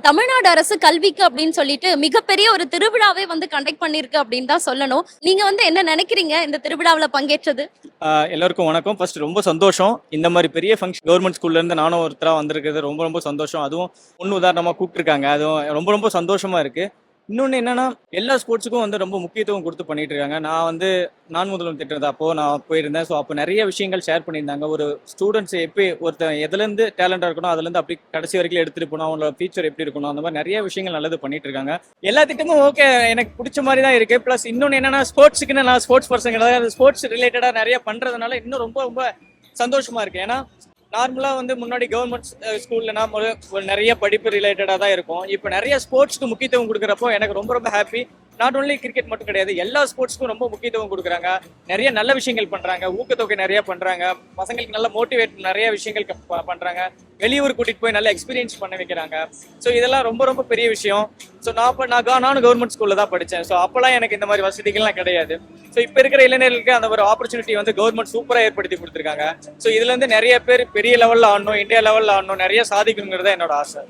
தமிழ்நாடு அரசு கல்விக்கு அப்படின்னு சொல்லிட்டு மிகப்பெரிய ஒரு திருவிழாவே வந்து கண்டக்ட் பண்ணிருக்கு அப்படின்னு தான் சொல்லணும். நீங்க வந்து என்ன நினைக்கிறீங்க இந்த திருவிழாவுல பங்கேற்றது? எல்லாருக்கும் வணக்கம். ஃபர்ஸ்ட் ரொம்ப சந்தோஷம். இந்த மாதிரி பெரிய ஃபங்க்ஷன் கவர்மெண்ட் ஸ்கூல்ல இருந்து நானும் ஒருத்தரா வந்திருக்கிறது ரொம்ப ரொம்ப சந்தோஷம். அதுவும் முன் உதாரணமா கூப்பிட்டுருக்காங்க. அதுவும் ரொம்ப ரொம்ப சந்தோஷமா இருக்கு. இன்னொன்று என்னன்னா, எல்லா ஸ்போர்ட்ஸுக்கும் வந்து ரொம்ப முக்கியத்துவம் கொடுத்து பண்ணிட்டு இருக்காங்க. நான் வந்து நான் முதல்வன் திட்டம் அப்போ நான் போயிருந்தேன். ஸோ அப்போ நிறைய விஷயங்கள் ஷேர் பண்ணியிருந்தாங்க. ஒரு ஸ்டூடெண்ட்ஸ் எப்படி ஒருத்தன் எதுலேருந்து டேலண்டாக இருக்கணும், அதுலேருந்து அப்படி கடைசி வரைக்கும் எடுத்துட்டு போகணும், அவங்களோட ஃபியூச்சர் எப்படி இருக்கணும், அந்த மாதிரி நிறைய விஷயங்கள் நல்லது பண்ணிட்டு இருக்காங்க. எல்லா திட்டமும் ஓகே, எனக்கு பிடிச்ச மாதிரி தான் இருக்கு. ப்ளஸ் இன்னொன்று என்னன்னா, ஸ்போர்ட்ஸுக்குன்னு நான் ஸ்போர்ட்ஸ் பர்சன் கிடையாது. ஸ்போர்ட்ஸ் ரிலேட்டடாக நிறைய பண்றதுனால இன்னும் ரொம்ப ரொம்ப சந்தோஷமா இருக்கு. ஏன்னா நார்மலாக வந்து முன்னாடி கவர்மெண்ட் ஸ்கூல்லனா ஒரு நிறைய படிப்பு ரிலேட்டடாக தான் இருக்கும். இப்போ நிறைய ஸ்போர்ட்ஸ்க்கு முக்கியத்துவம் கொடுக்குறப்போ எனக்கு ரொம்ப ரொம்ப ஹாப்பி. நாட் ஓன்லி கிரிக்கெட் மட்டும் கிடையாது, எல்லா ஸ்போர்ட்ஸ்க்கும் ரொம்ப முக்கியத்துவம் கொடுக்குறாங்க. நிறைய நல்ல விஷயங்கள் பண்றாங்க, ஊக்கத்தொகை நிறைய பண்றாங்க, பசங்களுக்கு நல்ல மோட்டிவேட் நிறைய விஷயங்கள் பண்றாங்க, வெளியூர் கூட்டிட்டு போய் நல்ல எக்ஸ்பீரியன்ஸ் பண்ண வைக்கிறாங்க. ஸோ இதெல்லாம் ரொம்ப ரொம்ப பெரிய விஷயம். ஸோ நானும் கவர்மெண்ட் ஸ்கூல்ல தான் படித்தேன். ஸோ அப்போல்லாம் எனக்கு இந்த மாதிரி வசதிகள்லாம் கிடையாது. ஸோ இப்போ இருக்கிற இளைஞர்களுக்கு அந்த ஒரு ஆப்பர்ச்சுனிட்டி வந்து கவர்மெண்ட் சூப்பராக ஏற்படுத்தி கொடுத்துருக்காங்க. ஸோ இதுல இருந்து நிறைய பேர் பெரிய லெவலில் ஆடணும், இந்தியா லெவலில் ஆடணும், நிறைய சாதிக்கணுங்கிறத என்னோட ஆசை.